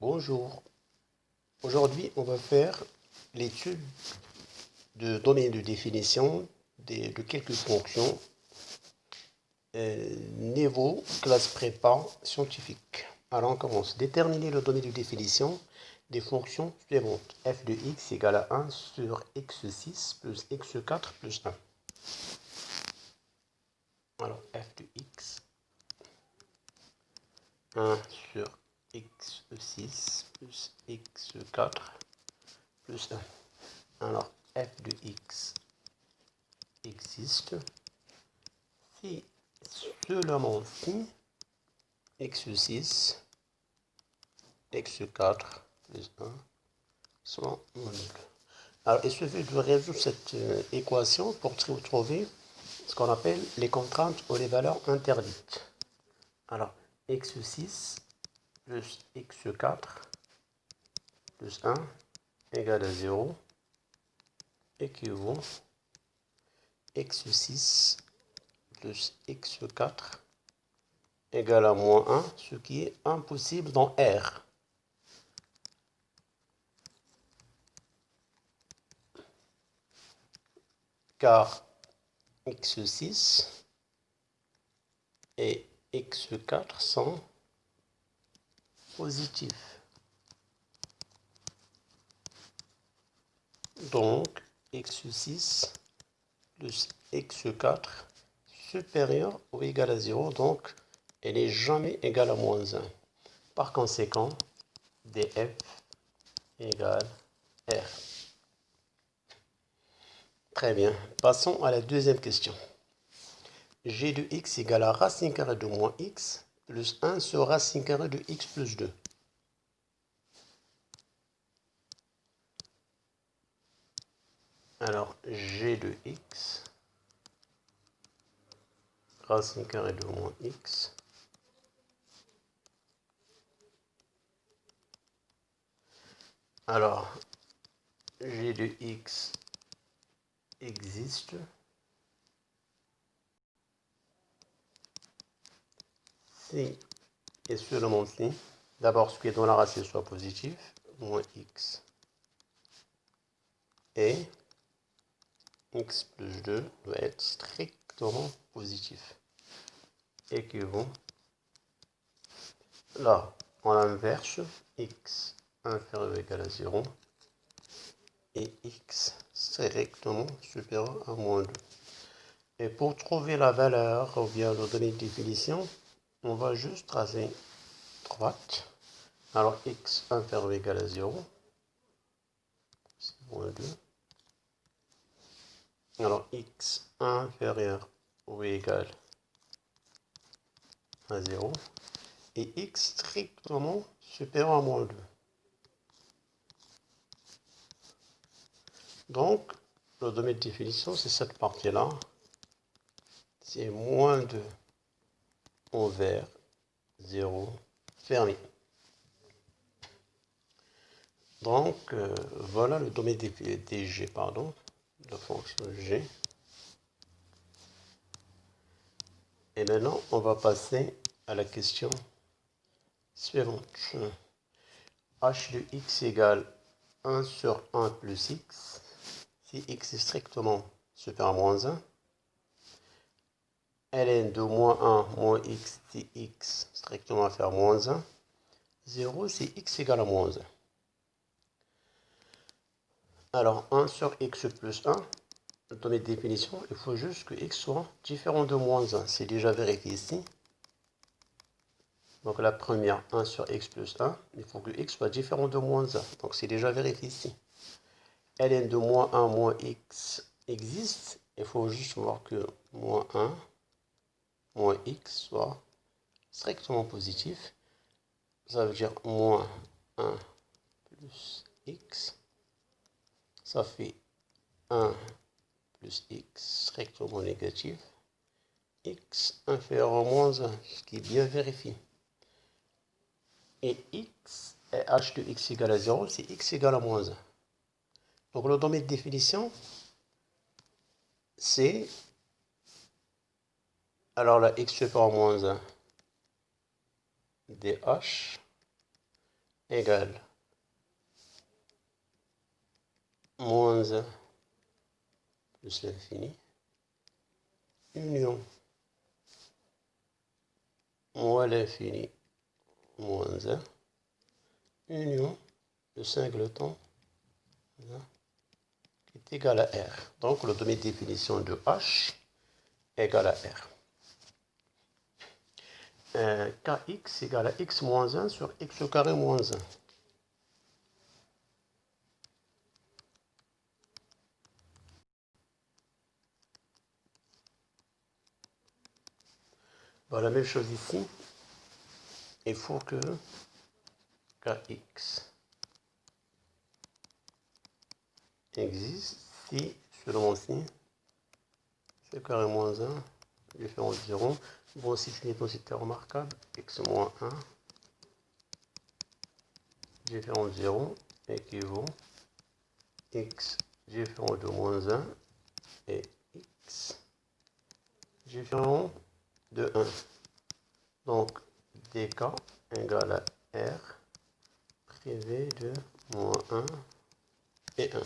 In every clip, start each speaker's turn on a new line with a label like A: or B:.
A: Bonjour. Aujourd'hui, on va faire l'étude de domaine de définition de quelques fonctions niveau classe prépa scientifique. Alors, on commence. Déterminer le domaine de définition des fonctions suivantes. f de x égale à 1 sur x6 plus x4 plus 1. Alors, f de x, 1 sur x6 plus x4 plus 1. Alors, f de x existe si seulement si x6, x4 plus 1 sont nuls. Alors, il suffit de résoudre cette équation pour trouver ce qu'on appelle les contraintes ou les valeurs interdites. Alors, x6 plus x4 plus 1 égale à 0 équivaut x6 plus x4 égale à moins 1, ce qui est impossible dans R. Car x6 et x4 sont positifs. Donc, x6 plus x4 supérieur ou égal à 0, donc elle n'est jamais égale à moins 1. Par conséquent, df égale R. Très bien. Passons à la deuxième question. G de x égale à racine carrée de moins x plus 1 sur racine carrée de x plus 2. Alors, G de x, racine carrée de moins x, alors, G de x existe si et seulement si, d'abord ce qui est dans la racine soit positif, moins x, et x plus 2 doit être strictement positif. Équivaut, là, on inverse, x inférieur ou égal à 0, et x strictement supérieur à moins 2. Et pour trouver la valeur ou bien le donner de définition, on va juste tracer droite. Alors x inférieur ou égal à 0, c'est moins 2. Alors x inférieur ou égal à 0 et x strictement supérieur à moins 2. Donc, le domaine de définition, c'est cette partie-là. C'est moins 2 envers 0 fermé. Donc, voilà le domaine des G, pardon, de fonction G. Et maintenant, on va passer à la question suivante. H de x égale 1 sur 1 plus x, si x est strictement supérieur à moins 1. ln de moins 1 moins x, si x strictement inférieur à moins 1. 0, si x égale à moins 1. Alors, 1 sur x plus 1, dans mes définitions, il faut juste que x soit différent de moins 1. C'est déjà vérifié ici. Donc la première, 1 sur x plus 1, il faut que x soit différent de moins 1. Donc c'est déjà vérifié ici. ln de moins 1 moins x existe. Il faut juste voir que moins 1 moins x soit strictement positif. Ça veut dire moins 1 plus x. Ça fait 1 plus x strictement négatif. X inférieur à moins 1, ce qui est bien vérifié. Et x, et h de x égale à 0, c'est x égale à moins 1. Donc le domaine de définition, c'est, alors là, x supérieur à moins 1, dh égale moins 1 plus l'infini, union moins l'infini moins 1, union de singleton qui est égal à R. Donc, le domaine de définition de H égale à R. Kx égale à x moins 1 sur x au carré moins 1. Bon, la même chose ici. Il faut que Kx existe si, selon mon signe, c'est carré moins 1, différent de 0. Bon, si c'est une identité remarquable, x moins 1, différent de 0, équivaut x différent de moins 1 et x différent de 1. Donc, dk égale à r privé de moins 1 et 1.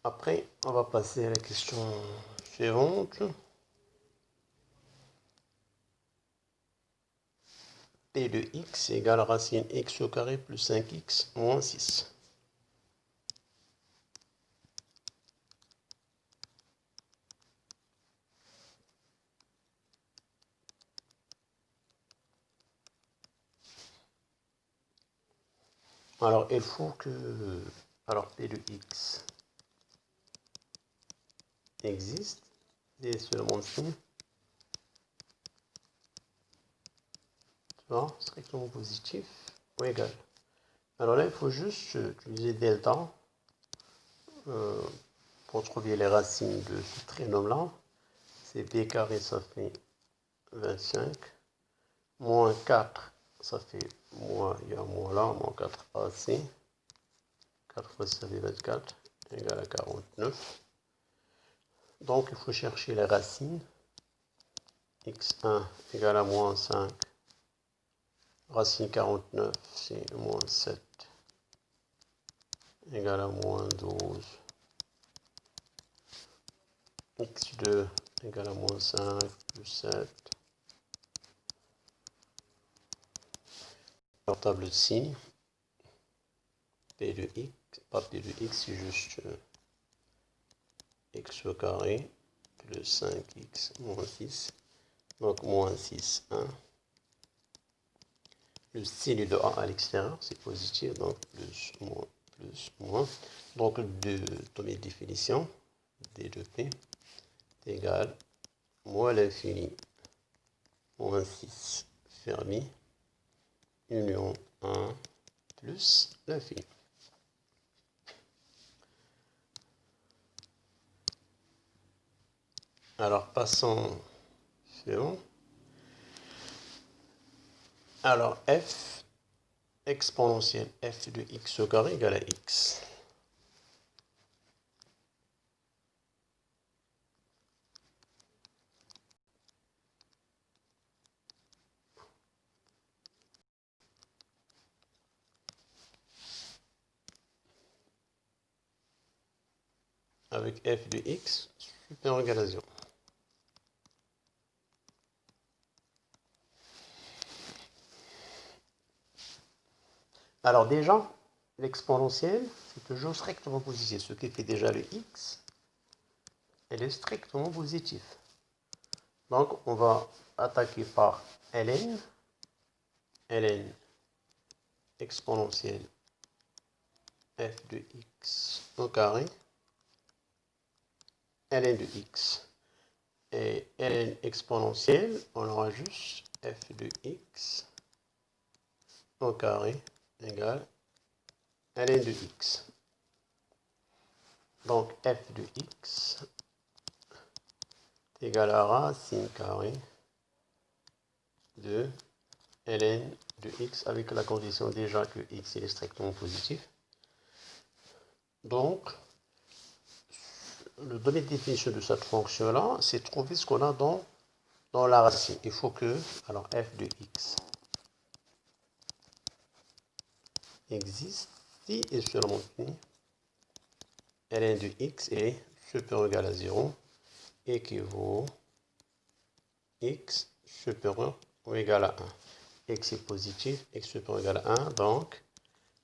A: Après, on va passer à la question suivante. P de x égale racine x au carré plus 5x moins 6. Alors, il faut que... Alors, P de x existe, et seulement signe. Tu vois, strictement positif ou égal. Alors là, il faut juste utiliser delta pour trouver les racines de ce trinôme-là. C'est b carré, ça fait 25. Moins 4, ça fait moins, il y a moins là, moins 4ac. 4 fois 6, ça fait 24, égal à 49. Donc, il faut chercher les racines. x1 égale à moins 5. Racine 49, c'est moins 7. Égale à moins 12. x2 égale à moins 5 plus 7. Alors, table de signes. P de x, pas P de x, c'est juste x au carré plus 5x moins 6. Donc, moins 6, 1. Le signe de A à l'extérieur, c'est positif, donc plus, moins. Donc, de mes définitions, D de P, est égal moins l'infini, moins 6 fermé, union 1 plus l'infini. Alors, passons suivant. Alors, f exponentielle f de x au carré égale à x. Avec f de x, super égalisation. Alors déjà, l'exponentielle, c'est toujours strictement positif. Ce qui fait déjà le x, elle est strictement positif. Donc, on va attaquer par ln exponentielle f de x au carré, ln de x. Et ln exponentielle, on aura juste f de x au carré égale ln de x. Donc, f de x est égal à racine carrée de ln de x avec la condition déjà que x est strictement positif. Donc, le domaine de définition de cette fonction-là, c'est trouver ce qu'on a dans la racine. Il faut que, alors f de x existe si et seulement si ln de x est supérieur ou égal à 0, équivaut x supérieur ou égal à 1. X est positif, x supérieur ou égal à 1, donc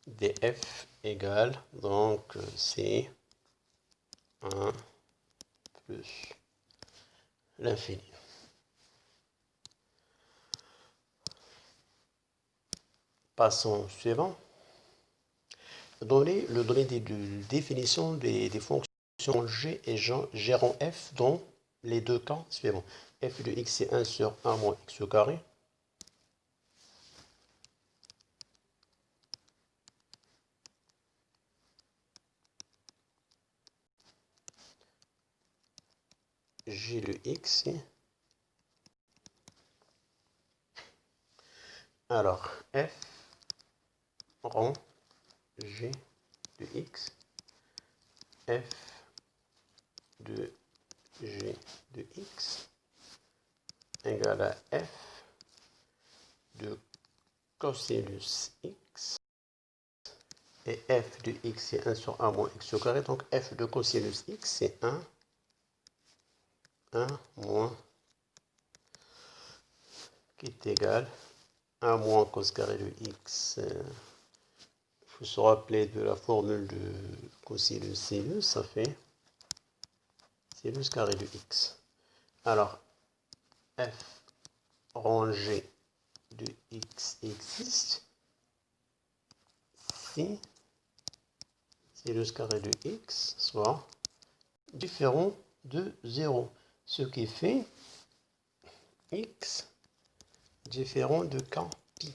A: df égale, donc c'est 1 plus l'infini. Passons au suivant. Donner des définitions des fonctions g et g rang f dans les deux cas suivants. F de x c'est 1 sur 1 moins x au carré. G de x. Alors, f rang g de x, f de g de x égale à f de cosinus x, et f de x c'est 1 sur 1 moins x au carré, donc f de cosinus x c'est 1 moins qui est égal à 1 moins cos carré de x. Il faut se rappeler de la formule de cosinus sinus, ça fait sinus carré de x. Alors, f rangé de x existe si sinus carré de x soit différent de 0, ce qui fait x différent de k pi.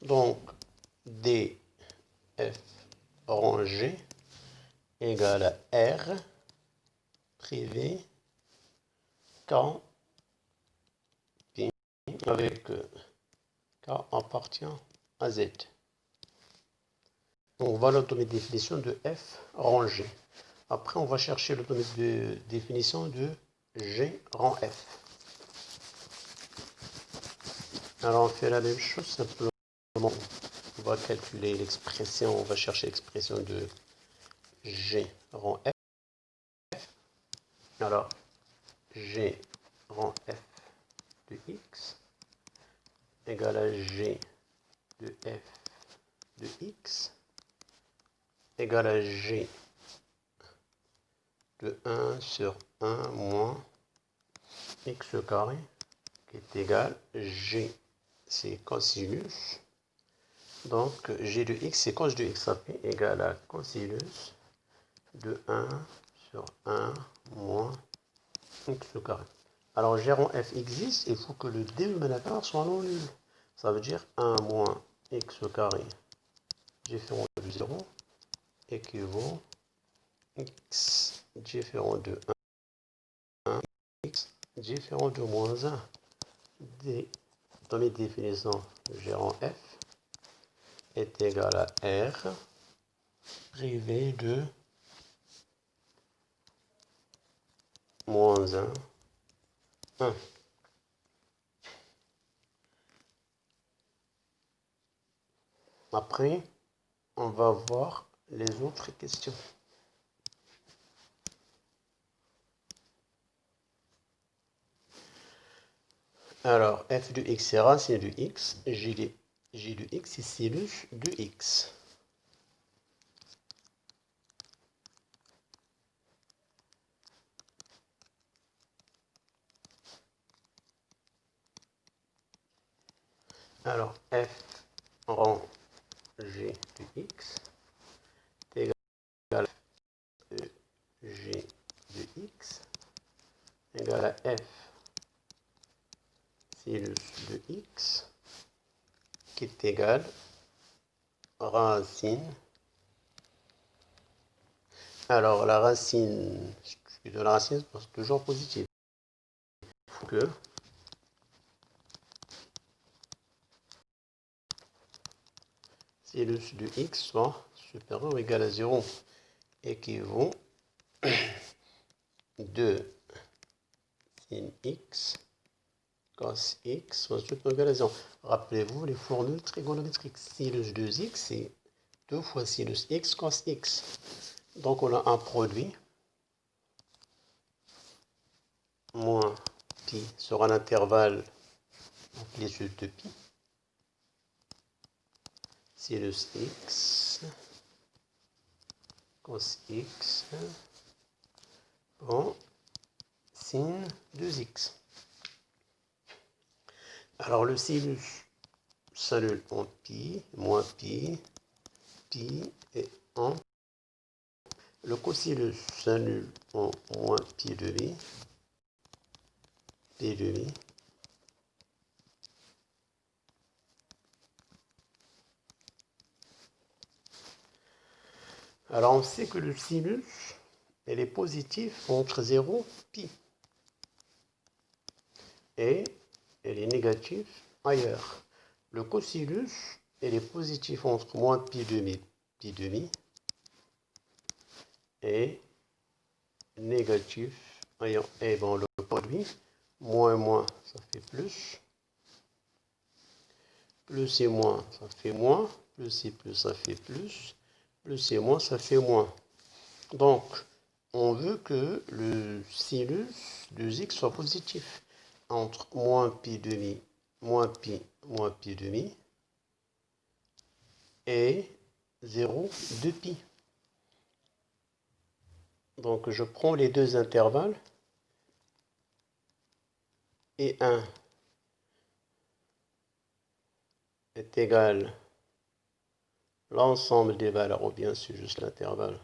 A: Donc, df rangé égale à r privé k pi avec k appartient à z. Donc voilà l'automate définition de f rangé. Après, on va chercher l'automate de définition de g rang f. Alors, on fait la même chose, simplement, on va calculer l'expression, on va chercher l'expression de g rang f. Alors, g rang f de x égale à g de f de x égale à g de 1 sur 1 moins x au carré qui est égal g, c'est cosinus. Donc g de x c'est cos de x, ça fait égal à cosinus de 1 sur 1 moins x au carré. Alors g rang f existe, il faut que le dénominateur soit non nul. Ça veut dire 1 moins x au carré différent de 0 équivaut x différent de 1, x différent de moins 1. Dans mes définitions, g rang f est égal à r privé de moins 1, 1. Après, on va voir les autres questions. Alors, f de x c'est racine de x, g de x c'est sinus de x. Alors, f rang g de x est égal à g de x égale à f sinus de x qui est égal à racine. Alors, la racine de la racine c'est toujours positive. Il faut que sinus de x soit supérieur ou égal à 0, équivaut 2 sin x cos x moins toute égale à 0. Rappelez-vous les formules trigonométriques. Sinus 2x, c'est 2 fois sinus x cos x. Donc on a un produit moins pi sur un intervalle amplitude de pi. Sinus x cos x bon, sin 2x. Alors le sinus s'annule en pi, moins pi, pi et en. Le cosinus s'annule en moins pi demi, pi demi. Alors on sait que le sinus, elle est positif entre 0 et pi. Et elle est négative ailleurs. Le cosinus, elle est positif entre moins pi demi, et négatif ailleurs. Et bon, le produit, moins et moins, ça fait plus. Plus et moins, ça fait moins. Plus et plus, ça fait plus. Plus et moins, ça fait moins. Donc, on veut que le sinus de x soit positif entre moins pi demi, moins pi demi et 0 de pi. Donc, je prends les deux intervalles et 1 est égal l'ensemble des valeurs, ou bien c'est juste l'intervalle,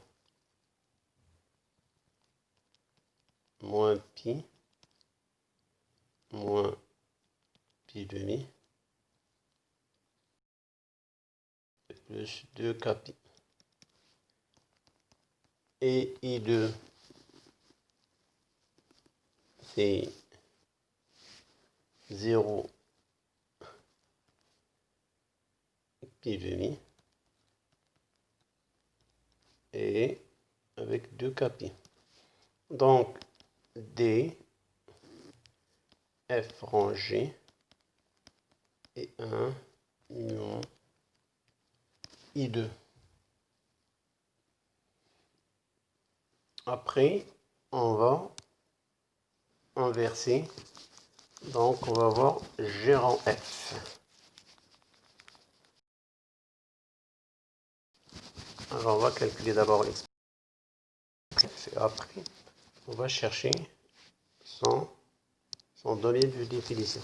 A: moins pi demi plus 2kpi. Et I2, c'est 0 pi demi et avec 2kpi. Donc, D, F rangé et 1 union I2. Après, on va inverser. Donc, on va voir gérant F. Alors, on va calculer d'abord l'expression. Et après, on va chercher son données de définition.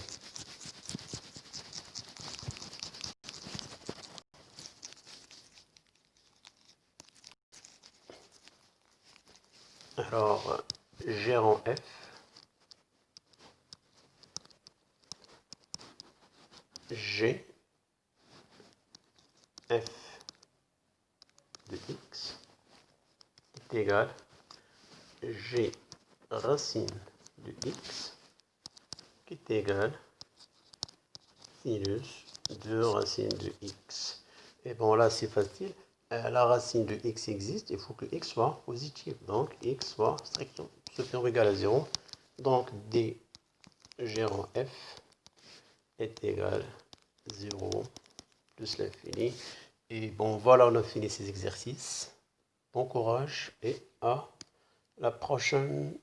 A: Alors, gérant F, G, F de x est égal G racine de x qui est égal sinus de racine de x. Et bon, là, c'est facile. La racine de x existe, il faut que x soit positif. Donc, x soit strictement supérieur ou égal à 0. Donc, D gérant f est égal à 0 plus l'infini. Et bon, voilà, on a fini ces exercices. Bon courage et à la prochaine